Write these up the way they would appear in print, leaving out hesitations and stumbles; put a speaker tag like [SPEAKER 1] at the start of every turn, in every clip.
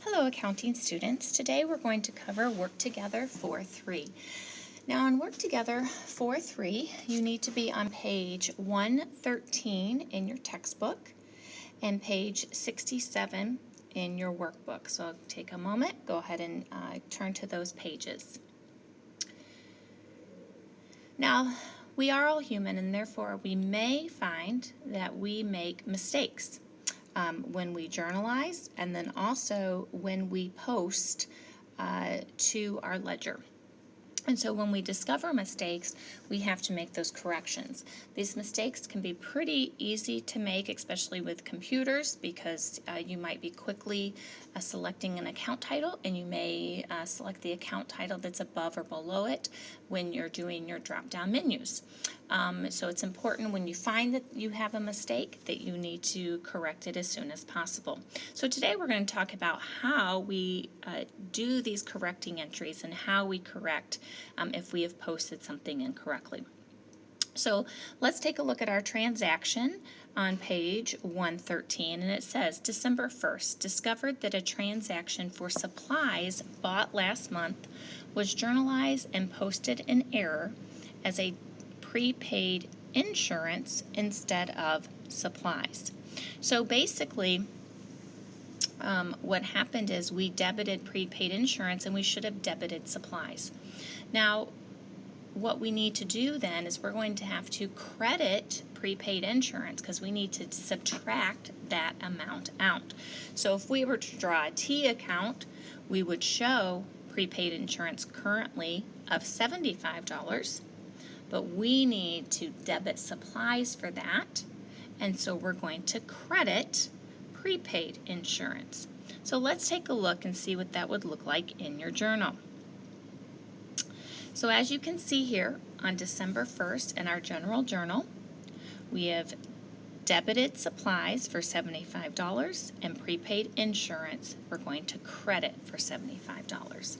[SPEAKER 1] Hello, accounting students. Today we're going to cover Work Together 4.3. Now on Work Together 4.3, you need to be on page 113 in your textbook and page 67 in your workbook. So take a moment, go ahead and turn to those pages. Now, we are all human, and therefore we may find that we make mistakes when we journalize, and then also when we post to our ledger. And so when we discover mistakes, we have to make those corrections. These mistakes can be pretty easy to make, especially with computers, because you might be quickly selecting an account title, and you may select the account title that's above or below it when you're doing your drop-down menus. So it's important when you find that you have a mistake that you need to correct it as soon as possible. So today we're going to talk about how we do these correcting entries and how we correct if we have posted something incorrectly. So let's take a look at our transaction on page 113, and it says December 1st, discovered that a transaction for supplies bought last month was journalized and posted in error as a prepaid insurance instead of supplies. So basically, what happened is we debited prepaid insurance and we should have debited supplies. Now, what we need to do then is we're going to have to credit prepaid insurance because we need to subtract that amount out. So if we were to draw a T account, we would show prepaid insurance currently of $75, but we need to debit supplies for that, and so we're going to credit prepaid insurance. So let's take a look and see what that would look like in your journal. So as you can see here, on December 1st in our general journal, we have debited supplies for $75 and prepaid insurance we're going to credit for $75.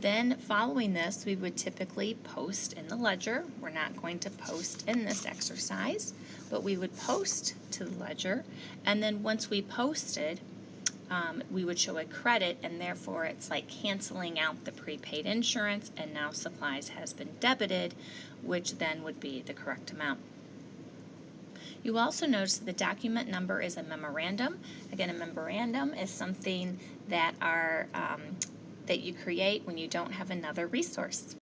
[SPEAKER 1] Then following this, we would typically post in the ledger. We're not going to post in this exercise, but we would post to the ledger, and then once we posted, we would show a credit, and therefore it's like canceling out the prepaid insurance, and now supplies has been debited, which then would be the correct amount. You also notice the document number is a memorandum. Again, a memorandum is something that that you create when you don't have another resource.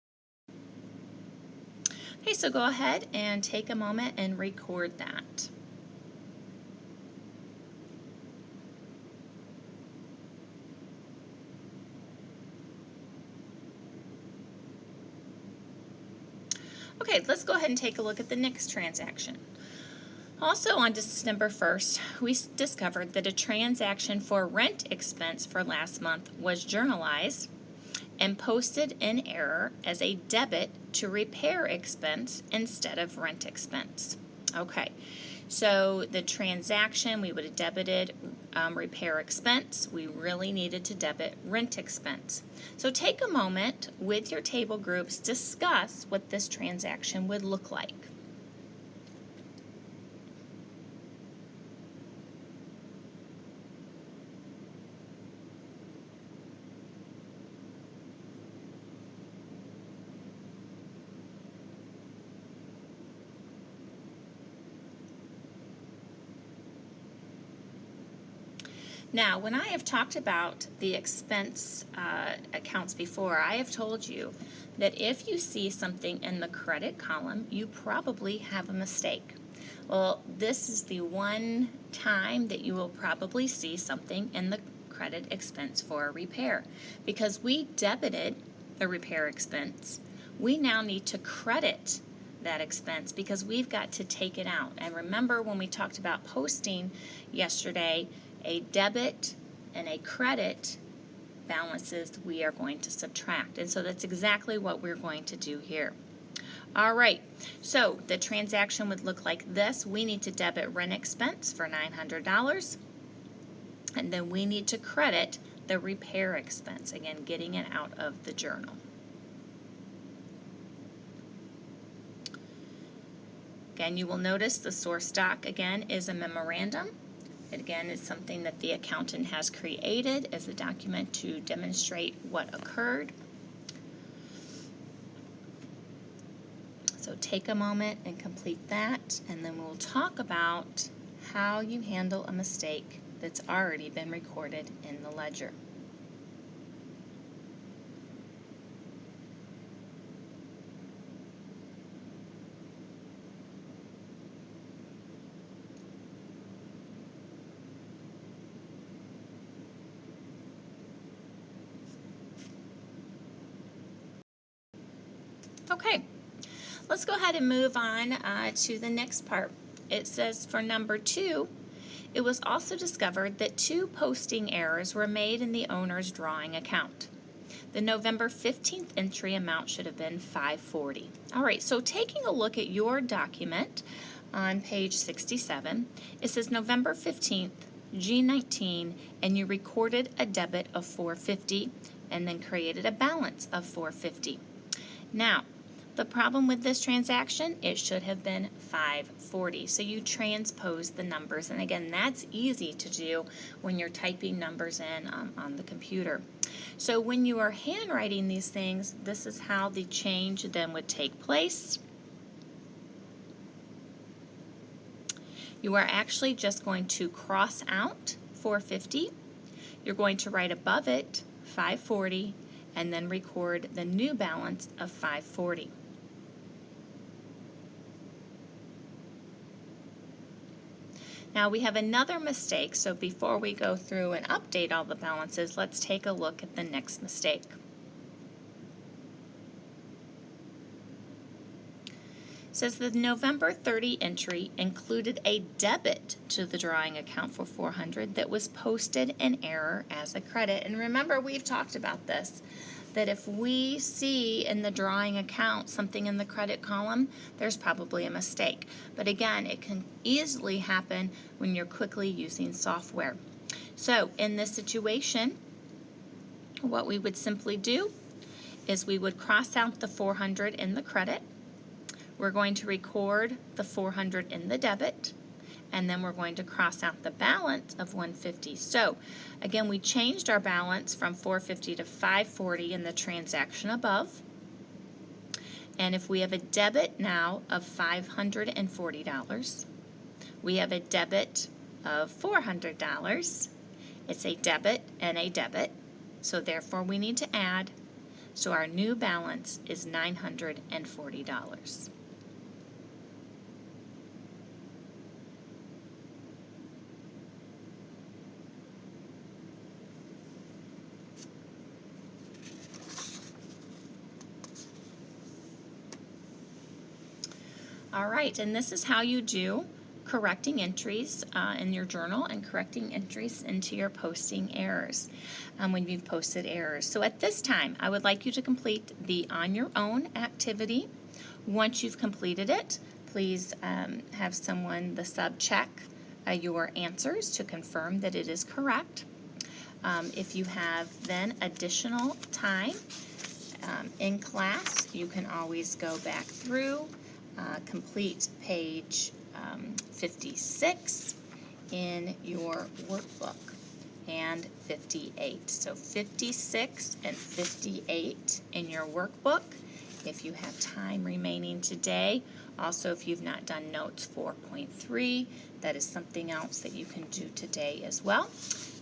[SPEAKER 1] Okay, so go ahead and take a moment and record that. Okay, let's go ahead and take a look at the next transaction. Also on December 1st, we discovered that a transaction for rent expense for last month was journalized and posted in error as a debit to repair expense instead of rent expense. Okay, so the transaction, we would have debited repair expense. We really needed to debit rent expense. So take a moment with your table groups, discuss what this transaction would look like. Now, when I have talked about the expense accounts before, I have told you that if you see something in the credit column, you probably have a mistake. Well, this is the one time that you will probably see something in the credit expense for a repair. Because we debited the repair expense, we now need to credit that expense because we've got to take it out. And remember when we talked about posting yesterday, a debit and a credit balances we are going to subtract. And so that's exactly what we're going to do here. All right, so the transaction would look like this. We need to debit rent expense for $900, and then we need to credit the repair expense, again, getting it out of the journal. Again, you will notice the source doc, again, is a memorandum. Again, it's something that the accountant has created as a document to demonstrate what occurred. So take a moment and complete that, and then we'll talk about how you handle a mistake that's already been recorded in the ledger. Okay, let's go ahead and move on to the next part. It says for number 2, it was also discovered that 2 posting errors were made in the owner's drawing account. The November 15th entry amount should have been $540. All right, so taking a look at your document on page 67, it says November 15th, G19, and you recorded a debit of $450 and then created a balance of $450. Now, the problem with this transaction, it should have been $540. So you transpose the numbers, and again, that's easy to do when you're typing numbers in on the computer. So when you are handwriting these things, this is how the change then would take place. You are actually just going to cross out $450. You're going to write above it $540 and then record the new balance of $540. Now we have another mistake, so before we go through and update all the balances, let's take a look at the next mistake. It says the November 30 entry included a debit to the drawing account for $400 that was posted in error as a credit. And remember, we've talked about this, that if we see in the drawing account something in the credit column, there's probably a mistake. But again, it can easily happen when you're quickly using software. So in this situation, what we would simply do is we would cross out the $400 in the credit. We're going to record the $400 in the debit, and then we're going to cross out the balance of $150. So again, we changed our balance from $450 to $540 in the transaction above. And if we have a debit now of $540, we have a debit of $400. It's a debit and a debit, so therefore we need to add. So our new balance is $940. All right, and this is how you do correcting entries in your journal and correcting entries into your posting errors when you've posted errors. So at this time, I would like you to complete the on your own activity. Once you've completed it, please have someone, the sub, check your answers to confirm that it is correct. If you have then additional time in class, you can always go back through, complete page 56 in your workbook and 58. So 56 and 58 in your workbook if you have time remaining today. Also, if you've not done notes 4.3, that is something else that you can do today as well.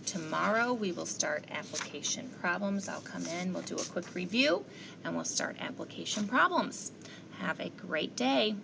[SPEAKER 1] Tomorrow we will start application problems. I'll come in, we'll do a quick review, and we'll start application problems. Have a great day.